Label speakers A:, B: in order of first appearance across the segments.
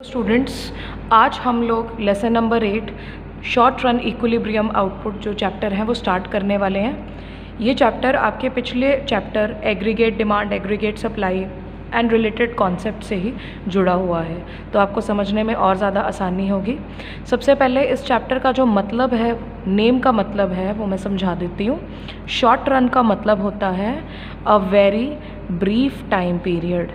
A: Students, आज हम लोग lesson number 8 short run equilibrium output जो चैप्टर है वो स्टार्ट करने वाले हैं। ये चैप्टर आपके पिछले chapter aggregate demand, aggregate supply and related concept से ही जुड़ा हुआ है, तो आपको समझने में और ज़्यादा आसानी होगी। सबसे पहले इस चैप्टर का जो मतलब है, नेम का मतलब है, वो मैं समझा देती हूँ। शॉर्ट रन का मतलब होता है a very brief time period.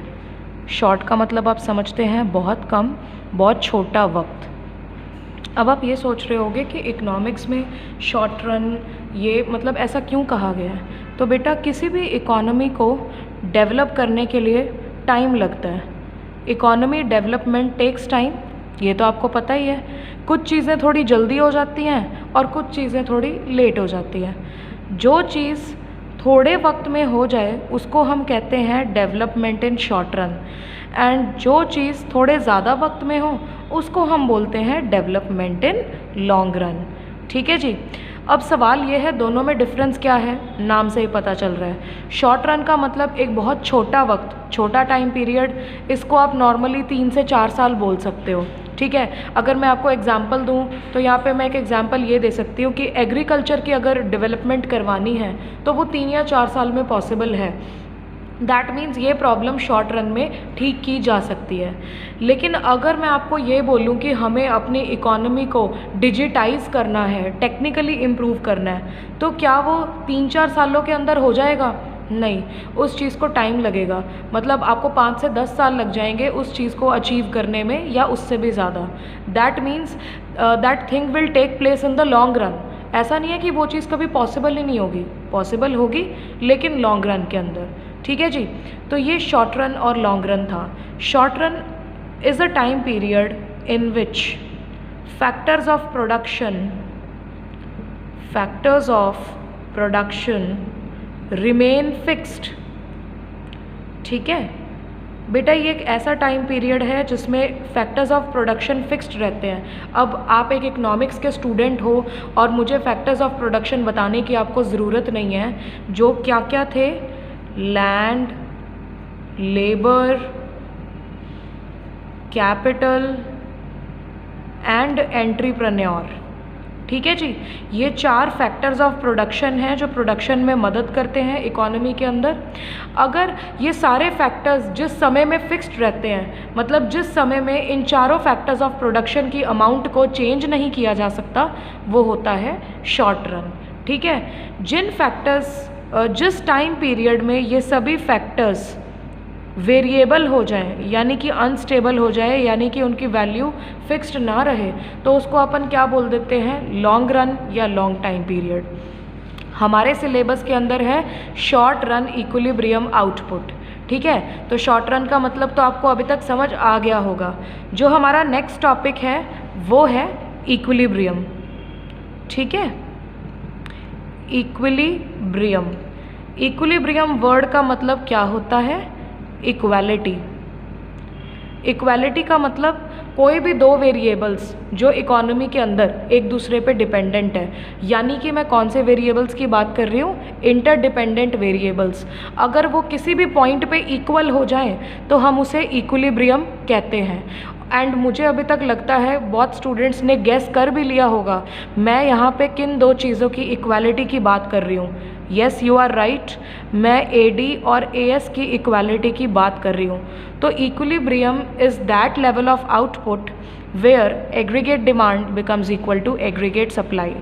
A: Short का मतलब आप समझते हैं बहुत कम, बहुत छोटा वक्त। अब आप ये सोच रहे होंगे कि इकोनॉमिक्स में शॉर्ट रन ये मतलब ऐसा क्यों कहा गया है। तो बेटा, किसी भी इकोनॉमी को डेवलप करने के लिए टाइम लगता है। इकोनॉमी डेवलपमेंट टेक्स टाइम, ये तो आपको पता ही है। कुछ चीज़ें थोड़ी जल्दी हो जाती हैं और कुछ चीज़ें थोड़ी लेट हो जाती हैं। जो चीज़ थोड़े वक्त में हो जाए उसको हम कहते हैं development in short run, and जो चीज़ थोड़े ज़्यादा वक्त में हो उसको हम बोलते हैं डेवलपमेंट इन लॉन्ग रन। ठीक है जी। अब सवाल ये है, दोनों में डिफरेंस क्या है? नाम से ही पता चल रहा है। शॉर्ट रन का मतलब एक बहुत छोटा वक्त, छोटा टाइम पीरियड। इसको आप नॉर्मली 3 से 4 साल बोल सकते हो। ठीक है। अगर मैं आपको एग्जांपल दूं तो यहाँ पे मैं एक एग्जांपल ये दे सकती हूँ कि एग्रीकल्चर की अगर डेवलपमेंट करवानी है तो वो 3 या 4 साल में पॉसिबल है। दैट मीन्स ये प्रॉब्लम शॉर्ट रन में ठीक की जा सकती है। लेकिन अगर मैं आपको ये बोलूँ कि हमें अपनी इकोनॉमी को डिजिटाइज करना है, टेक्निकली इम्प्रूव करना है, तो क्या वो 3-4 सालों के अंदर हो जाएगा? नहीं, उस चीज़ को टाइम लगेगा। मतलब आपको 5 से 10 साल लग जाएंगे उस चीज़ को अचीव करने में, या उससे भी ज़्यादा। That means that thing will take place in the long run. ऐसा नहीं है कि वो चीज़ कभी पॉसिबल ही नहीं होगी, पॉसिबल होगी लेकिन लॉन्ग रन के अंदर। ठीक है जी। तो ये शॉर्ट रन और लॉन्ग रन था। Short run is a time period in which factors of production remain fixed. ठीक है बेटा, ये एक ऐसा टाइम पीरियड है जिसमें फैक्टर्स ऑफ प्रोडक्शन फिक्स्ड रहते हैं। अब आप एक इकोनॉमिक्स के स्टूडेंट हो और मुझे फैक्टर्स ऑफ प्रोडक्शन बताने की आपको ज़रूरत नहीं है। जो क्या क्या थे? Land, labour, capital and entrepreneur. ठीक है जी। ये 4 फैक्टर्स ऑफ प्रोडक्शन हैं जो प्रोडक्शन में मदद करते हैं इकोनॉमी के अंदर। अगर ये सारे फैक्टर्स जिस समय में फिक्स्ड रहते हैं, मतलब जिस समय में इन चारों फैक्टर्स ऑफ प्रोडक्शन की अमाउंट को चेंज नहीं किया जा सकता, वो होता है शॉर्ट रन। ठीक है। जिन फैक्टर्स जिस टाइम पीरियड में ये सभी फैक्टर्स वेरिएबल हो जाएं, यानी कि अनस्टेबल हो जाए, यानी कि उनकी वैल्यू फिक्स्ड ना रहे, तो उसको अपन क्या बोल देते हैं? लॉन्ग रन या लॉन्ग टाइम पीरियड। हमारे सिलेबस के अंदर है शॉर्ट रन इक्विलिब्रियम आउटपुट। ठीक है। तो शॉर्ट रन का मतलब तो आपको अभी तक समझ आ गया होगा। जो हमारा नेक्स्ट टॉपिक है वो है इक्विलिब्रियम। ठीक है। इक्विलिब्रियम, इक्विलिब्रियम वर्ड का मतलब क्या होता है? इक्वालिटी। इक्वालिटी का मतलब कोई भी 2 वेरिएबल्स जो इकोनॉमी के अंदर एक दूसरे पे डिपेंडेंट है, यानी कि मैं कौन से वेरिएबल्स की बात कर रही हूँ? Interdependent variables. अगर वो किसी भी पॉइंट पे इक्वल हो जाए तो हम उसे इक्विलिब्रियम कहते हैं। एंड मुझे अभी तक लगता है बहुत स्टूडेंट्स ने गेस कर भी लिया होगा मैं यहाँ पे किन 2 चीज़ों की इक्वालिटी की बात कर रही हूँ। येस, यू आर राइट, मैं AD और AS की इक्वालिटी की बात कर रही हूँ। तो equilibrium is that level of output where aggregate demand becomes equal to aggregate supply.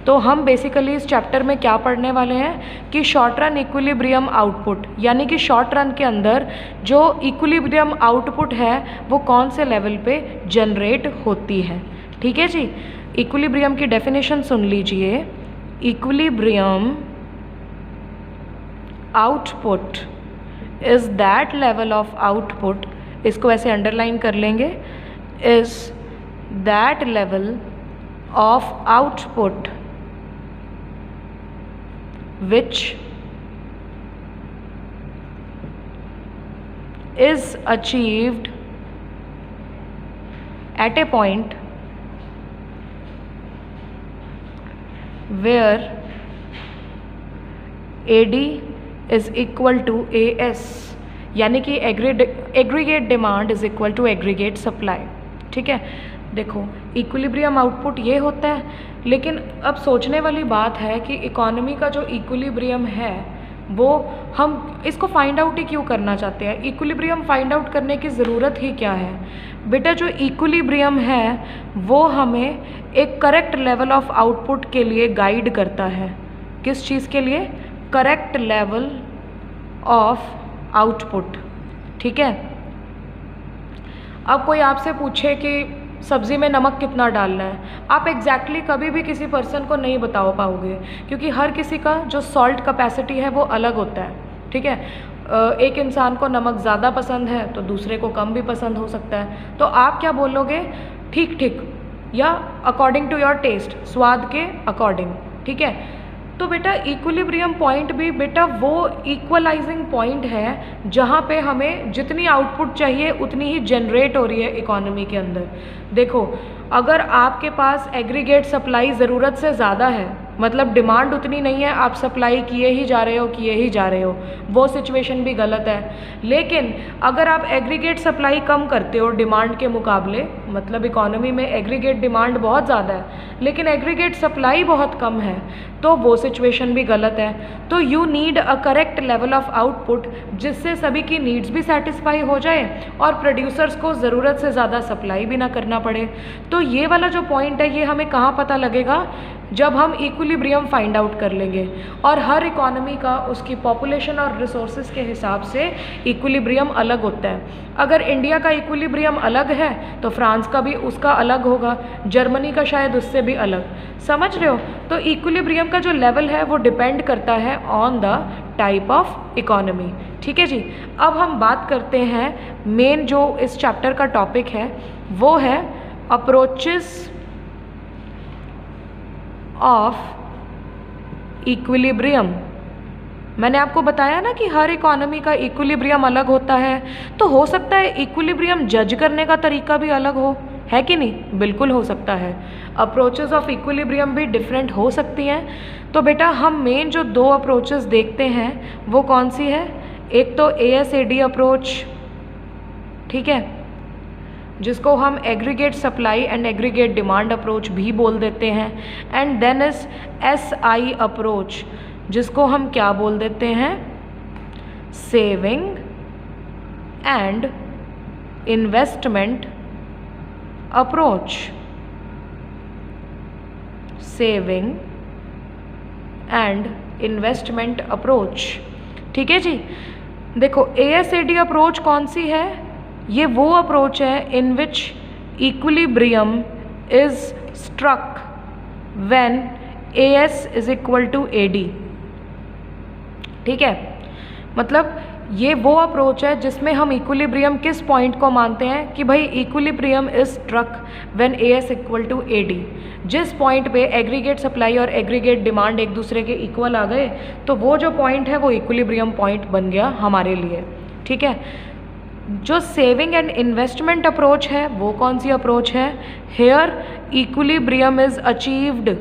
A: तो हम बेसिकली इस चैप्टर में क्या पढ़ने वाले हैं कि शॉर्ट रन इक्विलिब्रियम आउटपुट, यानी कि शॉर्ट रन के अंदर जो इक्विलिब्रियम आउटपुट है वो कौन से लेवल पे जनरेट होती है। ठीक है जी। इक्विलिब्रियम की डेफिनेशन सुन लीजिए। Equilibrium output is that level of output, इसको ऐसे अंडरलाइन कर लेंगे, is that level of output which is achieved at a point where AD is equal to AS, यानी कि aggregate demand is equal to aggregate supply. ठीक है। देखो equilibrium output ये होता है, लेकिन अब सोचने वाली बात है कि इकोनॉमी का जो इक्विलिब्रियम है वो हम इसको फाइंड आउट ही क्यों करना चाहते हैं, इक्विलिब्रियम फाइंड आउट करने की ज़रूरत ही क्या है। बेटा जो इक्विलिब्रियम है वो हमें एक करेक्ट लेवल ऑफ आउटपुट के लिए गाइड करता है। किस चीज़ के लिए? Correct level of output. ठीक है। अब कोई आपसे पूछे कि सब्ज़ी में नमक कितना डालना है, आप एग्जैक्टली कभी भी किसी पर्सन को नहीं बता पाओगे, क्योंकि हर किसी का जो सॉल्ट कैपेसिटी है वो अलग होता है। ठीक है। एक इंसान को नमक ज़्यादा पसंद है तो दूसरे को कम भी पसंद हो सकता है। तो आप क्या बोलोगे? ठीक ठीक, या अकॉर्डिंग टू योर टेस्ट, स्वाद के अकॉर्डिंग। ठीक है। तो बेटा इक्विलिब्रियम पॉइंट भी बेटा वो इक्वलाइजिंग पॉइंट है जहाँ पे हमें जितनी आउटपुट चाहिए उतनी ही जनरेट हो रही है इकोनॉमी के अंदर। देखो अगर आपके पास एग्रीगेट सप्लाई ज़रूरत से ज़्यादा है, मतलब डिमांड उतनी नहीं है, आप सप्लाई किए ही जा रहे हो, वो सिचुएशन भी गलत है। लेकिन अगर आप एग्रीगेट सप्लाई कम करते हो डिमांड के मुकाबले, मतलब इकोनॉमी में एग्रीगेट डिमांड बहुत ज़्यादा है लेकिन एग्रीगेट सप्लाई बहुत कम है, तो वो सिचुएशन भी गलत है। तो you need a correct level of output जिससे सभी की नीड्स भी सेटिस्फाई हो जाए और प्रोड्यूसर्स को ज़रूरत से ज़्यादा सप्लाई भी ना करना पड़े। तो ये वाला जो पॉइंट है ये हमें कहाँ पता लगेगा? जब हम इक्विलिब्रियम फाइंड आउट कर लेंगे। और हर इकोनॉमी का उसकी पॉपुलेशन और रिसोर्सेज के हिसाब से इक्विलिब्रियम अलग होता है। अगर इंडिया का इक्विलिब्रियम अलग है तो फ्रांस का भी उसका अलग होगा, जर्मनी का शायद उससे भी अलग। समझ रहे हो? तो इक्विलिब्रियम का जो लेवल है वो डिपेंड करता है on the type of economy. ठीक है जी। अब हम बात करते हैं मेन जो इस चैप्टर का टॉपिक है वो है अप्रोचेस ऑफ इक्विलिब्रियम। मैंने आपको बताया ना कि हर इकोनॉमी का इक्विलिब्रियम अलग होता है, तो हो सकता है इक्विलिब्रियम जज करने का तरीका भी अलग हो, है कि नहीं? बिल्कुल हो सकता है। अप्रोचेस ऑफ इक्विलिब्रियम भी डिफरेंट हो सकती हैं। तो बेटा हम मेन जो दो अप्रोचेस देखते हैं वो कौन सी है? एक तो ASAD अप्रोच, ठीक है, जिसको हम aggregate supply and aggregate demand approach भी बोल देते हैं। And then is SI approach, जिसको हम क्या बोल देते हैं? Saving and investment approach. Saving and investment approach. ठीक है जी। देखो ASAD अप्रोच कौन सी है? ये वो अप्रोच है in which equilibrium is struck when AS is equal to AD। ठीक है। मतलब ये वो अप्रोच है जिसमें हम इक्विलिब्रियम किस पॉइंट को मानते हैं कि भाई equilibrium is struck when AS equal to AD। जिस पॉइंट पे एग्रीगेट सप्लाई और एग्रीगेट डिमांड एक दूसरे के इक्वल आ गए तो वो जो पॉइंट है वो इक्विलिब्रियम पॉइंट बन गया हमारे लिए। ठीक है। जो सेविंग एंड इन्वेस्टमेंट अप्रोच है वो कौन सी अप्रोच है? Here equilibrium is achieved.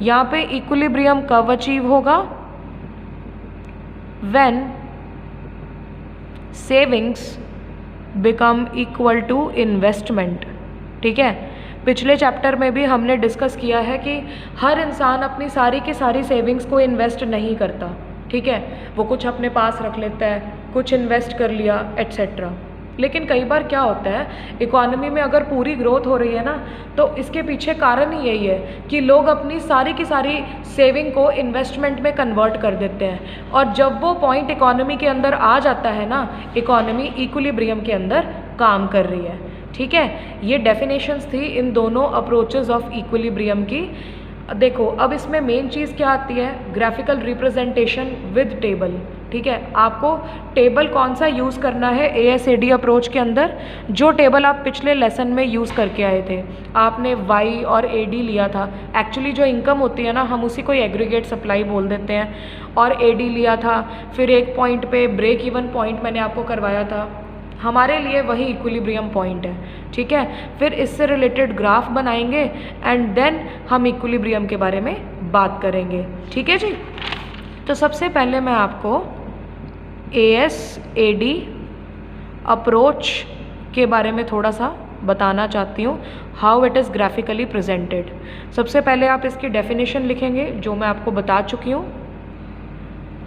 A: यहाँ पे इक्विलिब्रियम कब अचीव होगा? When savings become equal to investment. ठीक है। पिछले चैप्टर में भी हमने डिस्कस किया है कि हर इंसान अपनी सारी की सारी सेविंग्स को इन्वेस्ट नहीं करता। ठीक है। वो कुछ अपने पास रख लेता है, कुछ इन्वेस्ट कर लिया एट्सेट्रा। लेकिन कई बार क्या होता है, इकोनॉमी में अगर पूरी ग्रोथ हो रही है ना तो इसके पीछे कारण ही यही है कि लोग अपनी सारी की सारी सेविंग को इन्वेस्टमेंट में कन्वर्ट कर देते हैं। और जब वो पॉइंट इकोनॉमी के अंदर आ जाता है ना, इकोनॉमी इक्विलिब्रियम के अंदर काम कर रही है। ठीक है। ये डेफिनेशंस थी इन दोनों अप्रोचेस ऑफ इक्विलिब्रियम की। देखो अब इसमें मेन चीज़ क्या आती है? Graphical representation with table. ठीक है। आपको टेबल कौन सा यूज़ करना है ASAD अप्रोच के अंदर? जो टेबल आप पिछले लेसन में यूज़ करके आए थे, आपने Y और AD लिया था। एक्चुअली जो इनकम होती है ना हम उसी को एग्रीगेट सप्लाई बोल देते हैं। और AD लिया था, फिर एक पॉइंट पे ब्रेक इवन पॉइंट मैंने आपको करवाया था, हमारे लिए वही इक्विलिब्रियम पॉइंट है। ठीक है। फिर इससे रिलेटेड ग्राफ बनाएंगे एंड देन हम इक्विलिब्रियम के बारे में बात करेंगे। ठीक है जी। तो सबसे पहले मैं आपको ASAD अप्रोच के बारे में थोड़ा सा बताना चाहती हूँ how it is graphically presented. सबसे पहले आप इसकी डेफिनेशन लिखेंगे जो मैं आपको बता चुकी हूँ।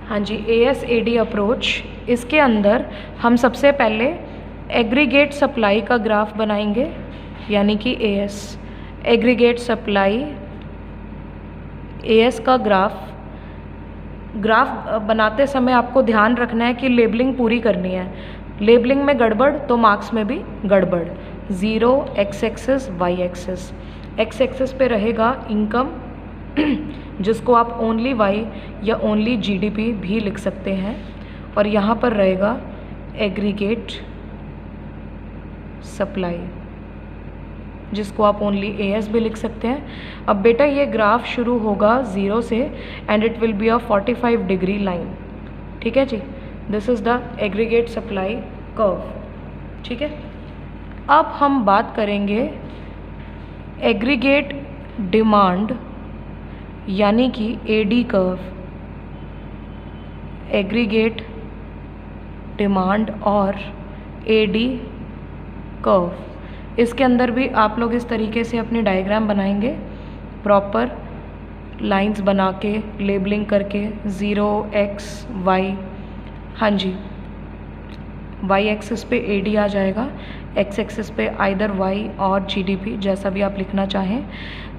A: हाँ जी, ASAD अप्रोच, इसके अंदर हम सबसे पहले एग्रीगेट सप्लाई का ग्राफ बनाएंगे, यानी कि AS एग्रीगेट सप्लाई, AS का ग्राफ बनाते समय आपको ध्यान रखना है कि लेबलिंग पूरी करनी है। लेबलिंग में गड़बड़ तो मार्क्स में भी गड़बड़। 0 x axis y axis, x axis पे रहेगा इनकम जिसको आप ओनली y या ओनली GDP भी लिख सकते हैं, और यहाँ पर रहेगा एग्रीगेट सप्लाई जिसको आप ओनली AS भी लिख सकते हैं। अब बेटा ये ग्राफ शुरू होगा 0 से and it will be a 45 degree line, ठीक है जी। This is the aggregate supply curve, ठीक है। अब हम बात करेंगे एग्रीगेट डिमांड यानी कि AD कर्व, एग्रीगेट डिमांड और AD कर्व। इसके अंदर भी आप लोग इस तरीके से अपनी डायग्राम बनाएंगे, प्रॉपर लाइंस बना के लेबलिंग करके 0 x y, हाँ जी, y एक्सिस पे AD आ जाएगा, x एक्सिस पे आइदर y और GDP, जैसा भी आप लिखना चाहें।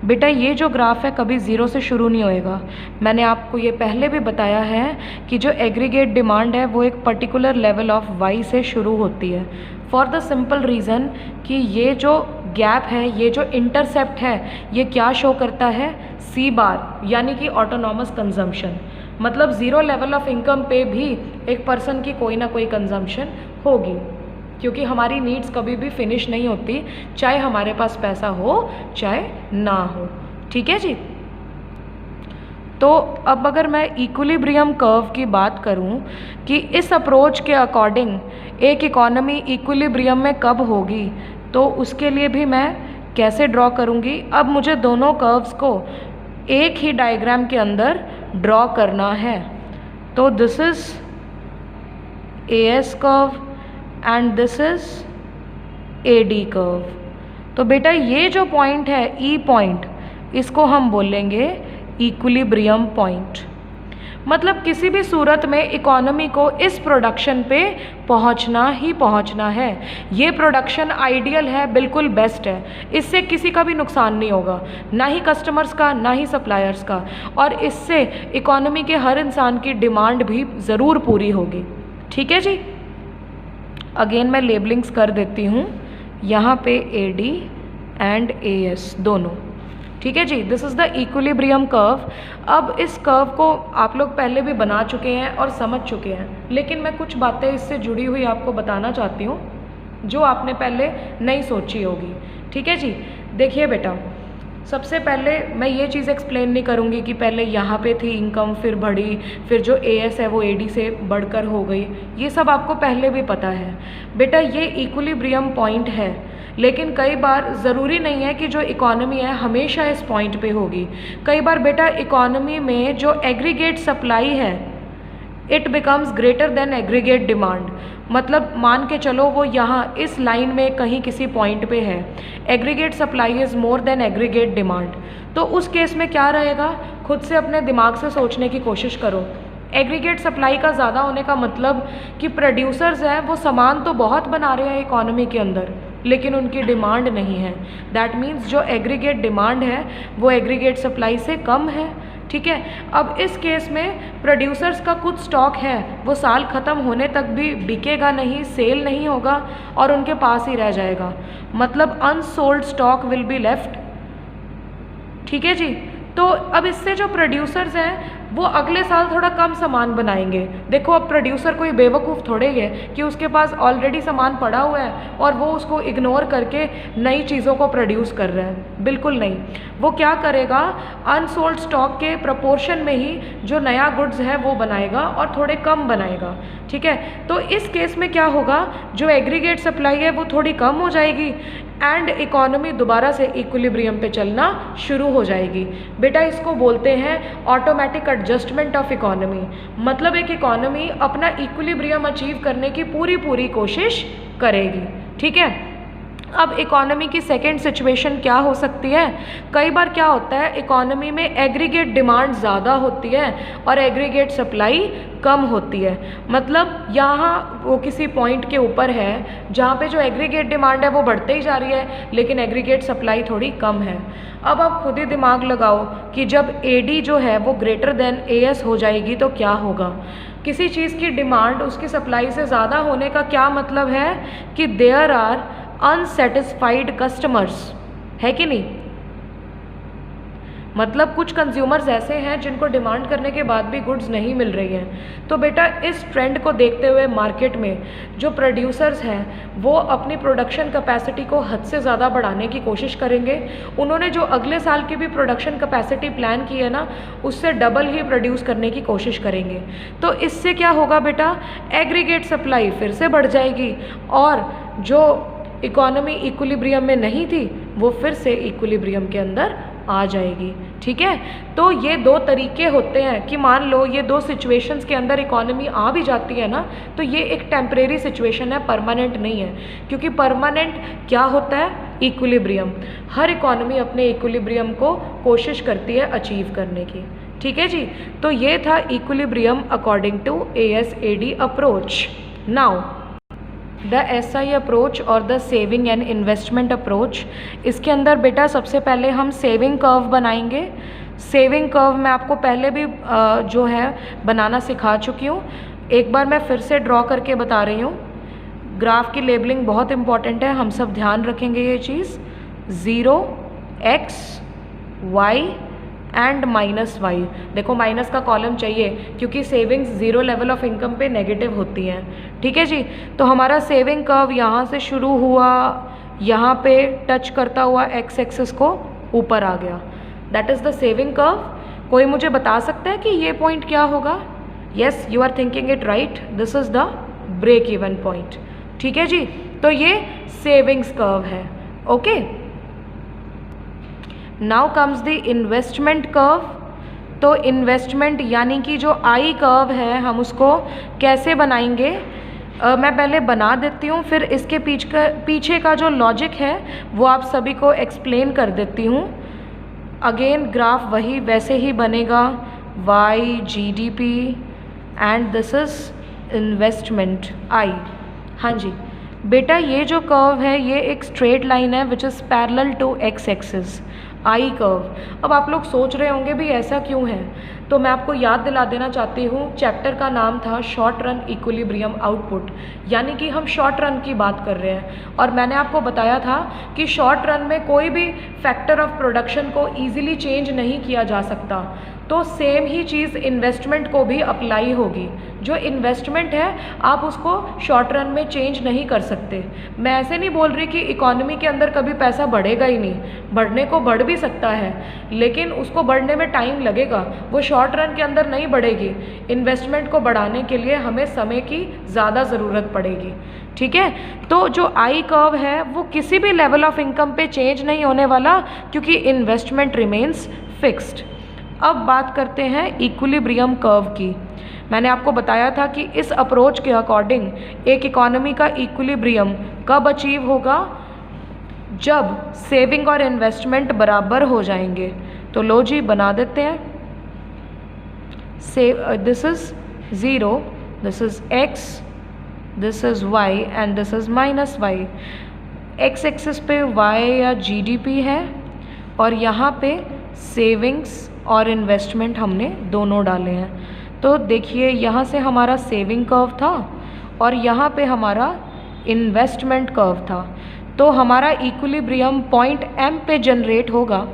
A: बेटा ये जो ग्राफ है कभी 0 से शुरू नहीं होएगा। मैंने आपको ये पहले भी बताया है कि जो एग्रीगेट डिमांड है वो एक पर्टिकुलर लेवल ऑफ y से शुरू होती है, फॉर द सिंपल रीज़न कि ये जो गैप है, ये जो इंटरसेप्ट है, ये क्या शो करता है, C बार, यानी कि ऑटोनॉमस कंजम्पशन। मतलब 0 लेवल ऑफ इनकम पे भी एक पर्सन की कोई ना कोई कंजम्पशन होगी, क्योंकि हमारी नीड्स कभी भी फिनिश नहीं होती, चाहे हमारे पास पैसा हो चाहे ना हो, ठीक है जी। तो अब अगर मैं इक्विलिब्रियम कर्व की बात करूं कि इस अप्रोच के अकॉर्डिंग एक इकोनॉमी इक्विलिब्रियम में कब होगी, तो उसके लिए भी मैं कैसे ड्रॉ करूंगी। अब मुझे दोनों कर्व्स को एक ही डायग्राम के अंदर ड्रॉ करना है। तो this is AS curve and this is AD curve. तो बेटा ये जो पॉइंट है E पॉइंट, इसको हम बोलेंगे इक्विलिब्रियम पॉइंट। मतलब किसी भी सूरत में इकोनॉमी को इस प्रोडक्शन पे पहुंचना ही पहुंचना है। ये प्रोडक्शन आइडियल है, बिल्कुल बेस्ट है, इससे किसी का भी नुकसान नहीं होगा, ना ही कस्टमर्स का ना ही सप्लायर्स का, और इससे इकोनॉमी के हर इंसान की डिमांड भी ज़रूर पूरी होगी, ठीक है जी। अगेन मैं लेबलिंग्स कर देती हूँ यहाँ पे AD एंड AS दोनों, ठीक है जी। This is the equilibrium curve. अब इस कर्व को आप लोग पहले भी बना चुके हैं और समझ चुके हैं, लेकिन मैं कुछ बातें इससे जुड़ी हुई आपको बताना चाहती हूँ जो आपने पहले नहीं सोची होगी, ठीक है जी। देखिए बेटा, सबसे पहले मैं ये चीज़ एक्सप्लेन नहीं करूँगी कि पहले यहाँ पे थी इनकम, फिर बढ़ी, फिर जो AS है वो AD से बढ़कर हो गई, ये सब आपको पहले भी पता है। बेटा ये इक्विलिब्रियम पॉइंट है, लेकिन कई बार ज़रूरी नहीं है कि जो इकोनॉमी है हमेशा इस पॉइंट पे होगी। कई बार बेटा इकोनॉमी में जो एग्रीगेट सप्लाई है it becomes greater than aggregate demand. मतलब मान के चलो वो यहाँ इस लाइन में कहीं किसी पॉइंट पे है, aggregate supply is more than aggregate demand, तो उस केस में क्या रहेगा, खुद से अपने दिमाग से सोचने की कोशिश करो। एग्रीगेट सप्लाई का ज़्यादा होने का मतलब कि प्रोड्यूसर्स हैं वो सामान तो बहुत बना रहे हैं इकोनॉमी के अंदर, लेकिन उनकी डिमांड नहीं है। दैट मीन्स जो एग्रीगेट डिमांड है वो एग्रीगेट सप्लाई से कम है, ठीक है। अब इस केस में प्रोड्यूसर्स का कुछ स्टॉक है वो साल ख़त्म होने तक भी बिकेगा नहीं, सेल नहीं होगा और उनके पास ही रह जाएगा, मतलब unsold stock will be left, ठीक है जी। तो अब इससे जो प्रोड्यूसर्स हैं वो अगले साल थोड़ा कम सामान बनाएंगे। देखो अब प्रोड्यूसर कोई बेवकूफ़ थोड़े है कि उसके पास ऑलरेडी सामान पड़ा हुआ है और वो उसको इग्नोर करके नई चीज़ों को प्रोड्यूस कर रहा है, बिल्कुल नहीं। वो क्या करेगा, अनसोल्ड स्टॉक के प्रपोर्शन में ही जो नया गुड्स है वो बनाएगा और थोड़े कम बनाएगा, ठीक है। तो इस केस में क्या होगा, जो एग्रीगेट सप्लाई है वो थोड़ी कम हो जाएगी एंड इकोनॉमी दोबारा से इक्विलिब्रियम पे चलना शुरू हो जाएगी। बेटा इसको बोलते हैं ऑटोमेटिक एडजस्टमेंट ऑफ इकोनॉमी। मतलब एक इकोनॉमी अपना इक्विलिब्रियम अचीव करने की पूरी कोशिश करेगी, ठीक है। अब इकोनॉमी की सेकेंड सिचुएशन क्या हो सकती है? कई बार क्या होता है, इकोनॉमी में एग्रीगेट डिमांड ज़्यादा होती है और एग्रीगेट सप्लाई कम होती है। मतलब यहाँ वो किसी पॉइंट के ऊपर है जहाँ पे जो एग्रीगेट डिमांड है वो बढ़ते ही जा रही है, लेकिन एग्रीगेट सप्लाई थोड़ी कम है। अब आप खुद ही दिमाग लगाओ कि जब AD जो है वो ग्रेटर देन AS हो जाएगी तो क्या होगा। किसी चीज़ की डिमांड उसकी सप्लाई से ज़्यादा होने का क्या मतलब है कि देयर आर अनसेटिस्फाइड कस्टमर्स, है कि नहीं। मतलब कुछ कंज्यूमर्स ऐसे हैं जिनको डिमांड करने के बाद भी गुड्स नहीं मिल रही हैं। तो बेटा इस ट्रेंड को देखते हुए मार्केट में जो प्रोड्यूसर्स हैं वो अपनी प्रोडक्शन कैपेसिटी को हद से ज़्यादा बढ़ाने की कोशिश करेंगे। उन्होंने जो अगले साल की भी प्रोडक्शन कैपेसिटी प्लान की है ना, उससे डबल ही प्रोड्यूस करने की कोशिश करेंगे। तो इससे क्या होगा बेटा, एग्रीगेट सप्लाई फिर से बढ़ जाएगी और जो इकोनॉमी इक्विलिब्रियम में नहीं थी वो फिर से इक्विलिब्रियम के अंदर आ जाएगी। ठीक है, तो ये दो तरीके होते हैं कि मान लो ये दो सिचुएशंस के अंदर इकोनॉमी आ भी जाती है ना, तो ये एक टेम्परेरी सिचुएशन है, परमानेंट नहीं है। क्योंकि परमानेंट क्या होता है, इक्विलिब्रियम। हर इकोनॉमी अपने इक्विलिब्रियम को कोशिश करती है अचीव करने की। ठीक है जी, तो ये था equilibrium according to ASAD approach. Now the SI approach और the saving and investment approach, इसके अंदर बेटा सबसे पहले हम सेविंग कर्व बनाएंगे। सेविंग कर्व मैं आपको पहले भी जो है बनाना सिखा चुकी हूँ, एक बार मैं फिर से ड्रॉ करके बता रही हूँ। ग्राफ की लेबलिंग बहुत इंपॉर्टेंट है, हम सब ध्यान रखेंगे ये चीज़। 0 X Y एंड -Y। देखो माइनस का कॉलम चाहिए क्योंकि सेविंग्स 0 लेवल ऑफ इनकम पे नेगेटिव होती हैं। ठीक है जी, तो हमारा सेविंग कर्व यहाँ से शुरू हुआ, यहाँ पे टच करता हुआ X एक्सिस को ऊपर आ गया, that is the saving curve. कोई मुझे बता सकता है कि ये पॉइंट क्या होगा? Yes, you are thinking it right, this is the break even point. ठीक है जी, तो ये सेविंग्स कर्व है। Okay, now comes the investment curve. तो इन्वेस्टमेंट यानी कि जो I कर्व है हम उसको कैसे बनाएंगे, मैं पहले बना देती हूँ, फिर इसके पीछे का जो लॉजिक है वो आप सभी को एक्सप्लेन कर देती हूँ। अगेन ग्राफ वही वैसे ही बनेगा, Y GDP and this is investment I। हाँ जी बेटा, ये जो कर्व है ये एक स्ट्रेट लाइन है which is parallel to X axis, I curve. अब आप लोग सोच रहे होंगे भी ऐसा क्यों है, तो मैं आपको याद दिला देना चाहती हूँ, चैप्टर का नाम था शॉर्ट रन इक्विलिब्रियम आउटपुट, यानी कि हम शॉर्ट रन की बात कर रहे हैं। और मैंने आपको बताया था कि शॉर्ट रन में कोई भी फैक्टर ऑफ प्रोडक्शन को ईजिली चेंज नहीं किया जा सकता। तो सेम ही चीज़ इन्वेस्टमेंट को भी अप्लाई होगी। जो इन्वेस्टमेंट है आप उसको शॉर्ट रन में चेंज नहीं कर सकते। मैं ऐसे नहीं बोल रही कि इकोनॉमी के अंदर कभी पैसा बढ़ेगा ही नहीं, बढ़ने को बढ़ भी सकता है, लेकिन उसको बढ़ने में टाइम लगेगा, वो शॉर्ट रन के अंदर नहीं बढ़ेगी। इन्वेस्टमेंट को बढ़ाने के लिए हमें समय की ज़्यादा ज़रूरत पड़ेगी। ठीक है, तो जो I कर्व है वो किसी भी लेवल ऑफ इनकम पे चेंज नहीं होने वाला क्योंकि इन्वेस्टमेंट रिमेन्स फिक्स्ड। अब बात करते हैं इक्विलिब्रियम कर्व की। मैंने आपको बताया था कि इस अप्रोच के अकॉर्डिंग एक इकोनॉमी का इक्विलिब्रियम कब अचीव होगा, जब सेविंग और इन्वेस्टमेंट बराबर हो जाएंगे। तो लो जी बना देते हैं। This is 0, this is X, this is Y and this is -Y। X axis पे Y या GDP है और यहाँ पे सेविंग्स और इन्वेस्टमेंट हमने दोनों डाले हैं। तो देखिए यहाँ से हमारा सेविंग कर्व था और यहाँ पे हमारा इन्वेस्टमेंट कर्व था। तो हमारा इक्विलिब्रियम पॉइंट M पे जनरेट होगा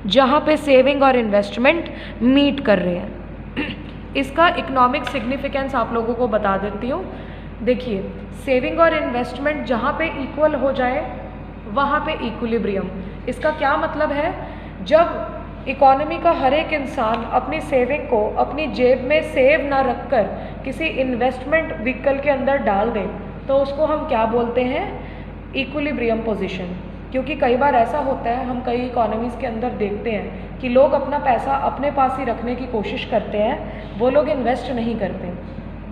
A: जहाँ पे सेविंग और इन्वेस्टमेंट मीट कर रहे हैं। इसका इकोनॉमिक सिग्निफिकेंस आप लोगों को बता देती हूँ। देखिए सेविंग और इन्वेस्टमेंट जहाँ पे इक्वल हो जाए वहाँ पे इक्विलिब्रियम। इसका क्या मतलब है, जब इकोनॉमी का हर एक इंसान अपनी सेविंग को अपनी जेब में सेव ना रखकर किसी इन्वेस्टमेंट व्हीकल के अंदर डाल दे तो उसको हम क्या बोलते हैं, इक्विलिब्रियम पोजीशन। क्योंकि कई बार ऐसा होता है, हम कई इकोनॉमीज़ के अंदर देखते हैं कि लोग अपना पैसा अपने पास ही रखने की कोशिश करते हैं, वो लोग इन्वेस्ट नहीं करते।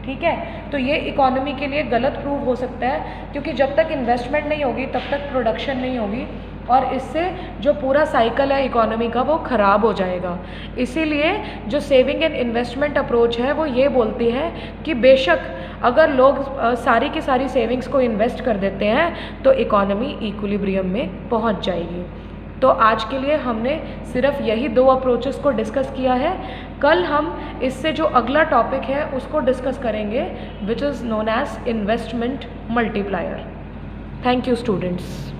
A: ठीक है। तो ये इकोनॉमी के लिए गलत प्रूव हो सकता है, क्योंकि जब तक इन्वेस्टमेंट नहीं होगी तब तक प्रोडक्शन नहीं होगी, और इससे जो पूरा साइकिल है इकोनॉमी का वो ख़राब हो जाएगा। इसीलिए जो सेविंग एंड इन्वेस्टमेंट अप्रोच है वो ये बोलती है कि बेशक अगर लोग सारी की सारी सेविंग्स को इन्वेस्ट कर देते हैं तो इकोनॉमी इक्विलिब्रियम में पहुंच जाएगी। तो आज के लिए हमने सिर्फ यही 2 अप्रोचेस को डिस्कस किया है। कल हम इससे जो अगला टॉपिक है उसको डिस्कस करेंगे, which is known as investment multiplier. Thank you students.